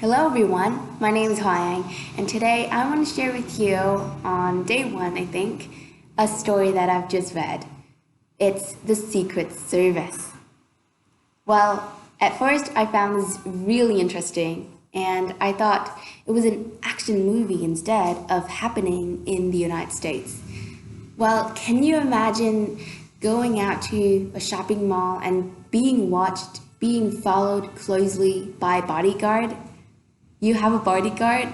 Hello everyone, my name is THÓI, and today I want to share with you on day one, I think, a story that I've just read. It's the Secret Service. Well, at first I found this really interesting, and I thought it was an action movie instead of happening in the United States. Well, can you imagine going out to a shopping mall and being watched, being followed closely by a bodyguard? You have a bodyguard?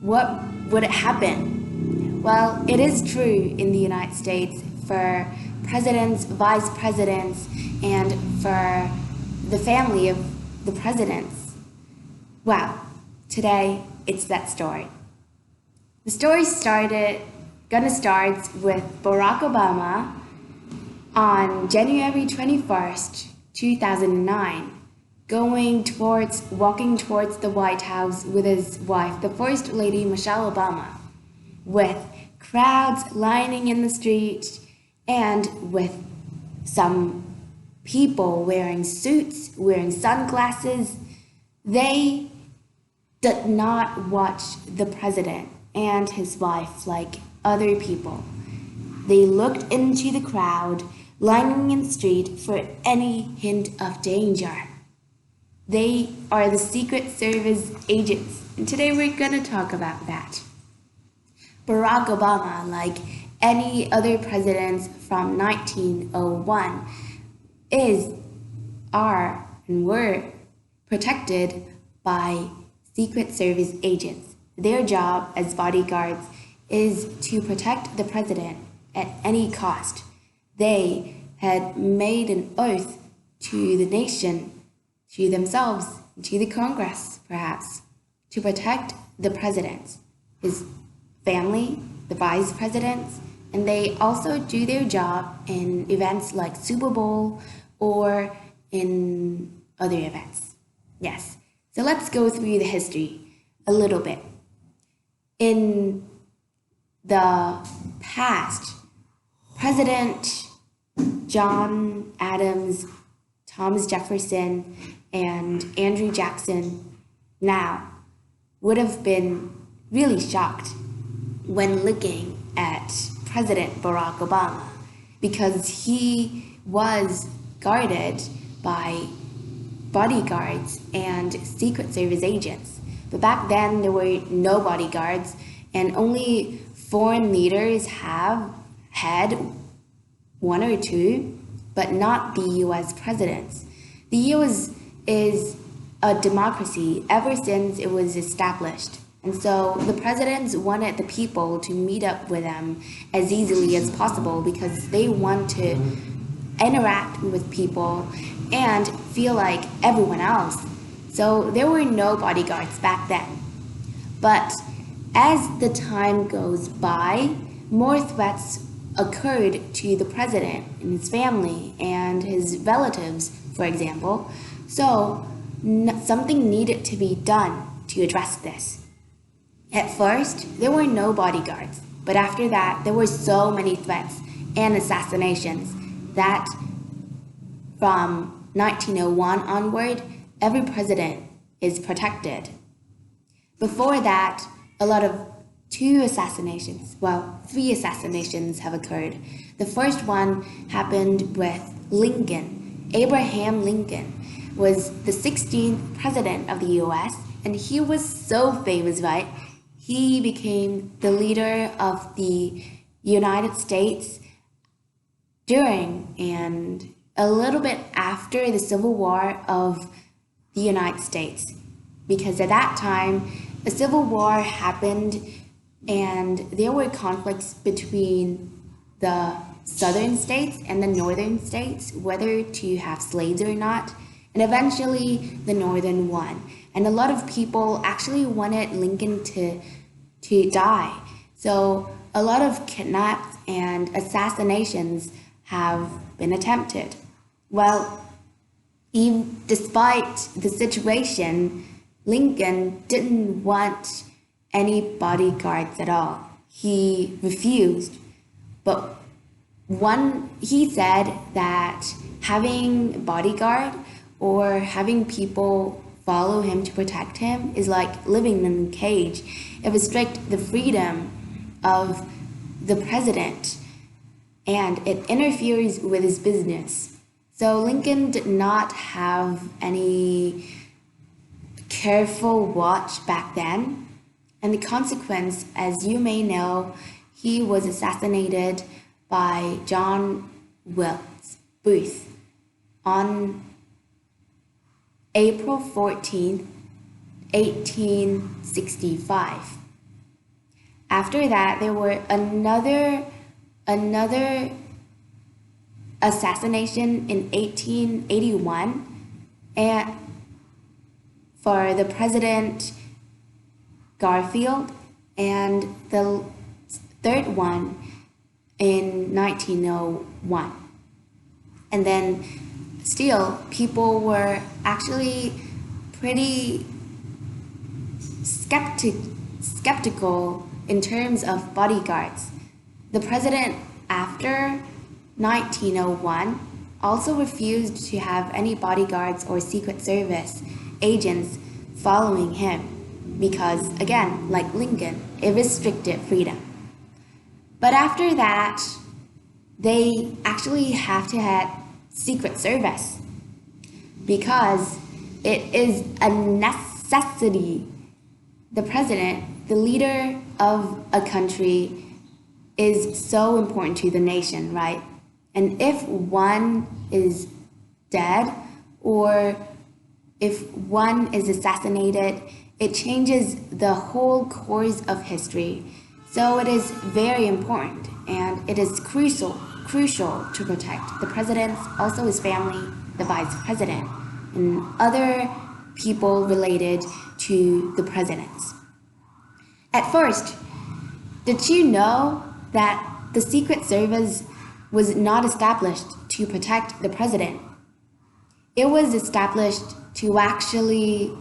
What would it happen? Well, it is true in the United States for presidents, vice presidents, and for the family of the presidents. Well, today it's that story. The story gonna start with Barack Obama on January 21st, 2009. Walking towards the White House with his wife, the First Lady Michelle Obama, with crowds lining in the street and with some people wearing suits, wearing sunglasses. They did not watch the president and his wife like other people. They looked into the crowd lining in the street for any hint of danger. They are the Secret Service agents, and today we're going to talk about that. Barack Obama, like any other presidents from 1901, were protected by Secret Service agents. Their job as bodyguards is to protect the president at any cost. They had made an oath to the nation, to themselves, to the Congress, perhaps, to protect the president, his family, the vice presidents, and they also do their job in events like Super Bowl or in other events. Yes, so let's go through the history a little bit. In the past, President John Adams, Thomas Jefferson, and Andrew Jackson now would have been really shocked when looking at President Barack Obama because he was guarded by bodyguards and Secret Service agents. But back then there were no bodyguards and only foreign leaders had one or two, but not the US presidents. The US is a democracy ever since it was established. And so the presidents wanted the people to meet up with them as easily as possible because they want to interact with people and feel like everyone else. So there were no bodyguards back then. But as the time goes by, more threats occurred to the president and his family and his relatives, for example. So something needed to be done to address this. At first, there were no bodyguards, but after that, there were so many threats and assassinations that from 1901 onward, every president is protected. Before that, three assassinations have occurred. The first one happened with Lincoln. Abraham Lincoln was the 16th president of the US, and he was so famous, right? He became the leader of the United States during and a little bit after the Civil War of the United States. Because at that time, a civil war happened and there were conflicts between the southern states and the northern states, whether to have slaves or not. And eventually, the northern won. And a lot of people actually wanted Lincoln to die. So a lot of kidnaps and assassinations have been attempted. Well, despite the situation, Lincoln didn't want any bodyguards at all. He refused. But he said that having a bodyguard or having people follow him to protect him is like living in a cage. It restricts the freedom of the president, and it interferes with his business. So Lincoln did not have any careful watch back then, and the consequence, as you may know, he was assassinated by John Wilkes Booth on April 14th, 1865. After that, there were another assassination in 1881, and for the President Garfield, and the third one in 1901. And then still, people were actually pretty skeptical in terms of bodyguards. The president after 1901 also refused to have any bodyguards or Secret Service agents following him because, again, like Lincoln, it restricted freedom. But after that, they actually have to have Secret Service because it is a necessity. The president, the leader of a country, is so important to the nation, right? And if one is dead or if one is assassinated, it changes the whole course of history. So it is very important, and it is crucial to protect the president, also his family, the vice president, and other people related to the presidents. At first, did you know that the Secret Service was not established to protect the president? It was established to actually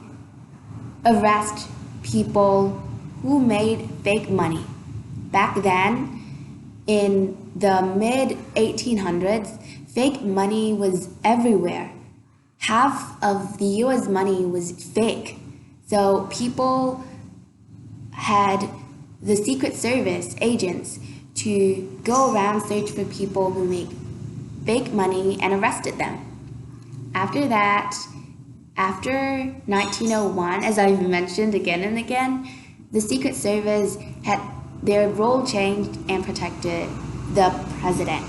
arrest people who made fake money. Back then, in the mid-1800s, fake money was everywhere. Half of the US money was fake. So people had the Secret Service agents to go around search for people who make fake money and arrested them. After that, after 1901, as I've mentioned again and again, the Secret Service had their role changed and protected the president.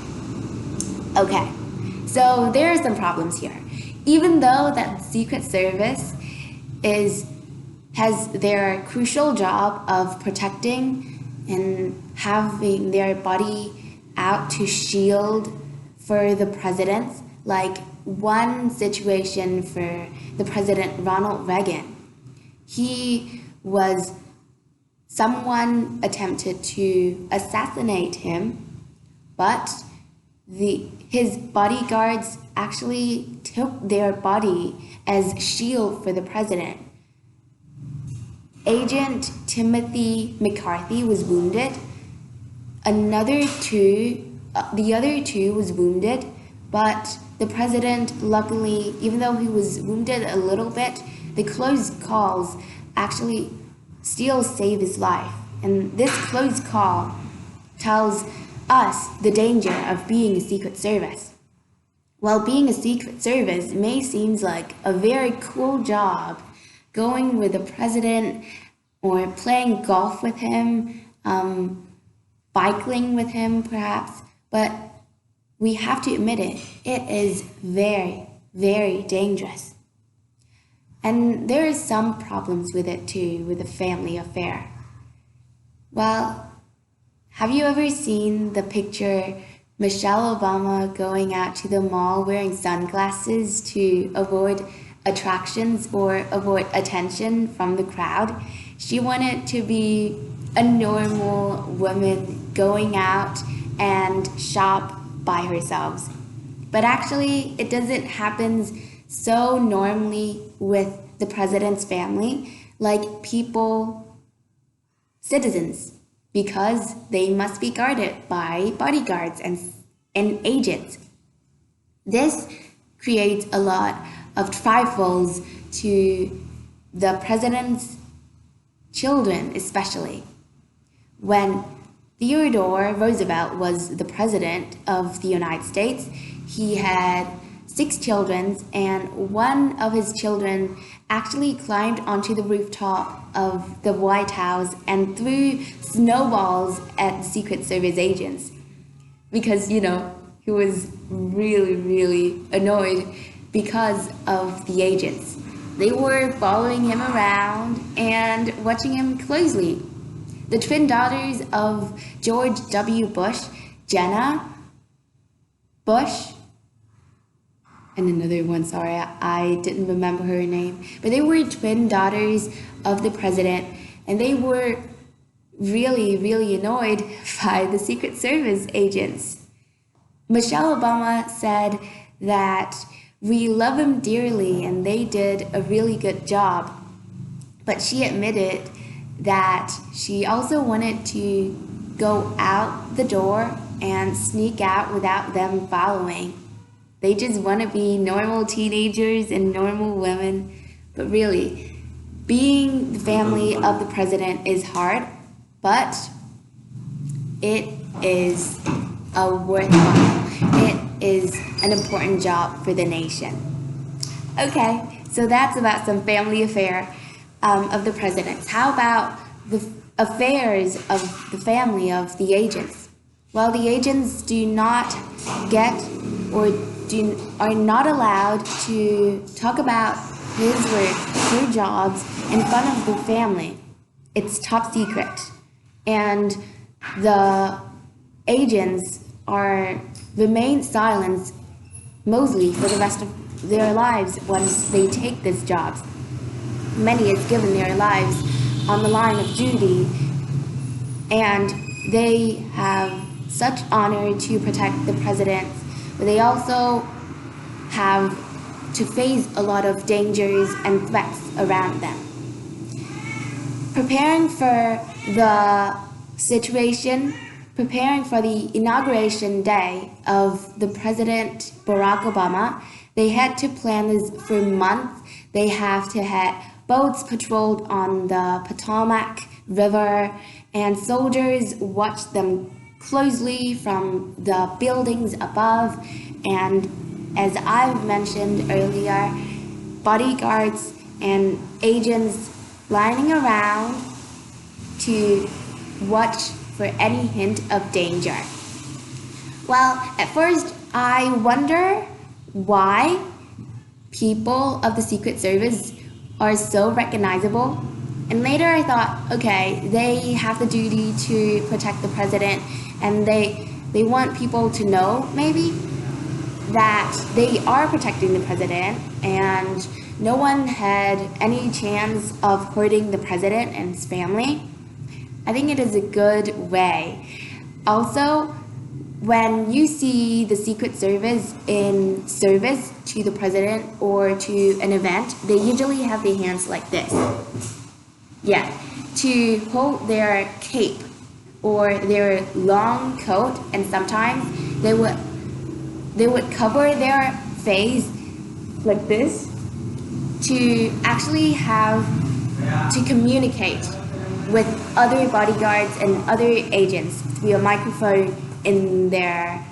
Okay, so there are some problems here. Even though that Secret Service has their crucial job of protecting and having their body out to shield for the presidents, like one situation for the President Ronald Reagan. Someone attempted to assassinate him, but his bodyguards actually took their body as shield for the president. Agent Timothy McCarthy was wounded. The other two was wounded, but the president, luckily, even though he was wounded a little bit, the close calls actually still saved his life. And this close call tells us the danger of being a Secret Service. While being a Secret Service may seem like a very cool job, going with the president or playing golf with him, biking with him perhaps, but we have to admit it is very, very dangerous. And there are some problems with it too, with the family affair. Well, have you ever seen the picture Michelle Obama going out to the mall wearing sunglasses to avoid attractions or avoid attention from the crowd? She wanted to be a normal woman going out and shop by herself. But actually, it doesn't happen so normally with the president's family, like citizens, because they must be guarded by bodyguards and agents. This creates a lot of trifles to the president's children especially. When Theodore Roosevelt was the president of the United States, he had 6 children, and one of his children actually climbed onto the rooftop of the White House and threw snowballs at the Secret Service agents because, he was really, really annoyed because of the agents. They were following him around and watching him closely. The twin daughters of George W. Bush, Jenna Bush, and another one, sorry, I didn't remember her name, but they were twin daughters of the president, and they were really, really annoyed by the Secret Service agents. Michelle Obama said that we love them dearly and they did a really good job, but she admitted that she also wanted to go out the door and sneak out without them following. They just want to be normal teenagers and normal women, but really, being the family of the president is hard, but it is a worthwhile. It is an important job for the nation. Okay, so that's about some family affair of the presidents. How about the affairs of the family of the agents? Well, the agents do not get or are not allowed to talk about his work, their jobs in front of the family. It's top secret. And the agents remain silent mostly for the rest of their lives once they take these jobs. Many has given their lives on the line of duty, and they have such honor to protect the president, but they also have to face a lot of dangers and threats around them. Preparing for the situation, preparing for the inauguration day of the President Barack Obama, they had to plan this for months. They have to have boats patrolled on the Potomac River, and soldiers watched them closely from the buildings above. And as I've mentioned earlier, bodyguards and agents lining around to watch for any hint of danger. Well, at first I wonder why people of the Secret Service are so recognizable. And later I thought, okay, they have the duty to protect the president, and they want people to know maybe that they are protecting the president and no one had any chance of hurting the president and his family. I think it is a good way. Also, when you see the Secret Service in service to the president or to an event, they usually have their hands like this. Yeah, to hold their cape or their long coat, and sometimes they would cover their face like this to actually have to communicate with other bodyguards and other agents through a microphone in their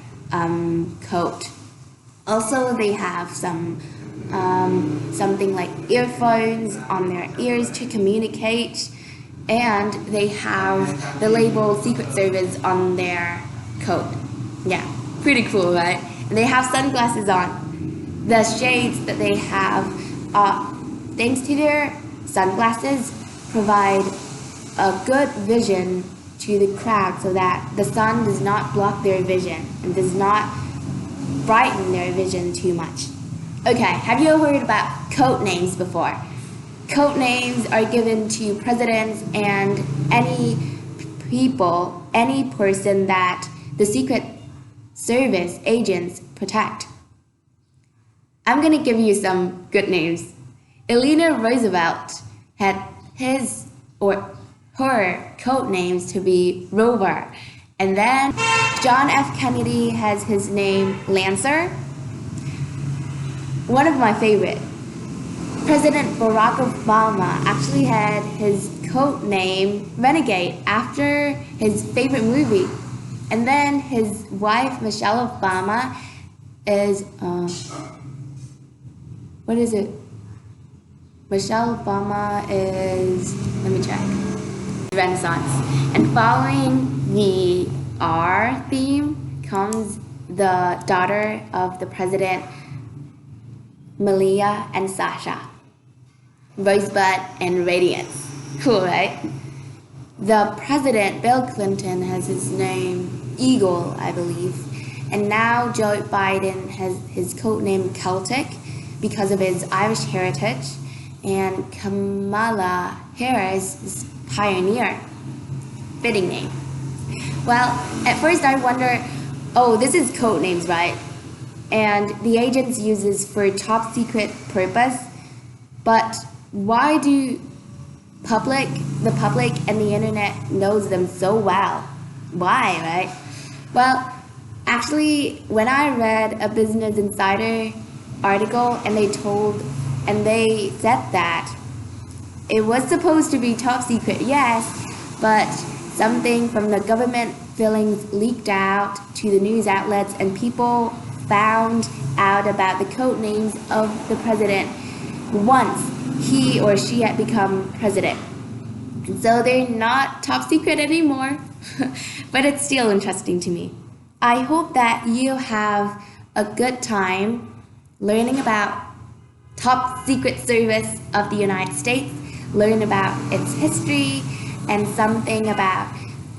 coat. Also, they have something like earphones on their ears to communicate, and they have the label Secret Service on their coat. Yeah, pretty cool, right? And they have sunglasses on. The shades that they have, thanks to their sunglasses, provide a good vision to the crowd so that the sun does not block their vision and does not brighten their vision too much. Okay, have you ever heard about code names before? Code names are given to presidents and any people, any person that the Secret Service agents protect. I'm going to give you some good names. Eleanor Roosevelt had his or her code names to be Rover. And then John F. Kennedy has his name Lancer. One of my favorite, President Barack Obama actually had his code name Renegade after his favorite movie. And then his wife, Michelle Obama, is, what is it? Michelle Obama is, let me check, Renaissance. And following the R theme comes the daughter of the president, Malia and Sasha. Rosebud and Radiance. Cool, right? The president, Bill Clinton, has his name Eagle, I believe. And now Joe Biden has his code name Celtic because of his Irish heritage. And Kamala Harris is Pioneer. Fitting name. Well, at first I wonder, oh, this is code names, right? And the agents uses for top secret purpose. But why do the public and the internet knows them so well? Why, right? Well, actually, when I read a Business Insider article and they said that it was supposed to be top secret, yes, but something from the government fillings leaked out to the news outlets and people found out about the code names of the president once he or she had become president. And so they're not top secret anymore, but it's still interesting to me. I hope that you have a good time learning about top secret service of the United States, learn about its history and something about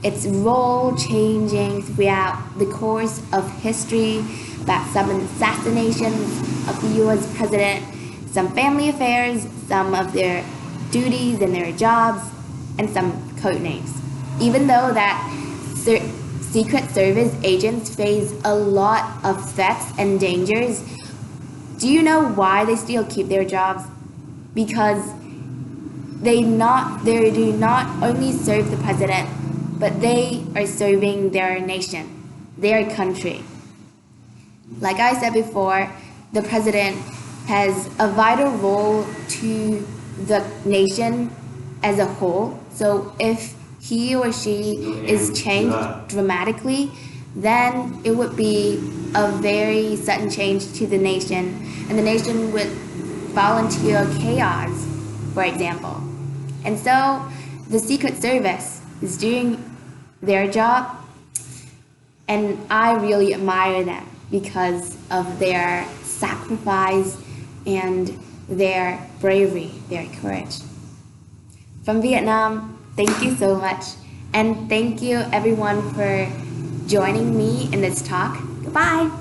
its role changing throughout the course of history, about some assassinations of the US president, some family affairs, some of their duties and their jobs, and some code names. Even though that Secret Service agents face a lot of threats and dangers, do you know why they still keep their jobs? Because they do not only serve the president, but they are serving their nation, their country. Like I said before, the president has a vital role to the nation as a whole. So if he or she is changed dramatically, then it would be a very sudden change to the nation, and the nation would fall into chaos, for example. And so the Secret Service is doing their job, and I really admire them because of their sacrifice and their bravery, their courage. From Vietnam, thank you so much, and thank you everyone for joining me in this talk. Goodbye!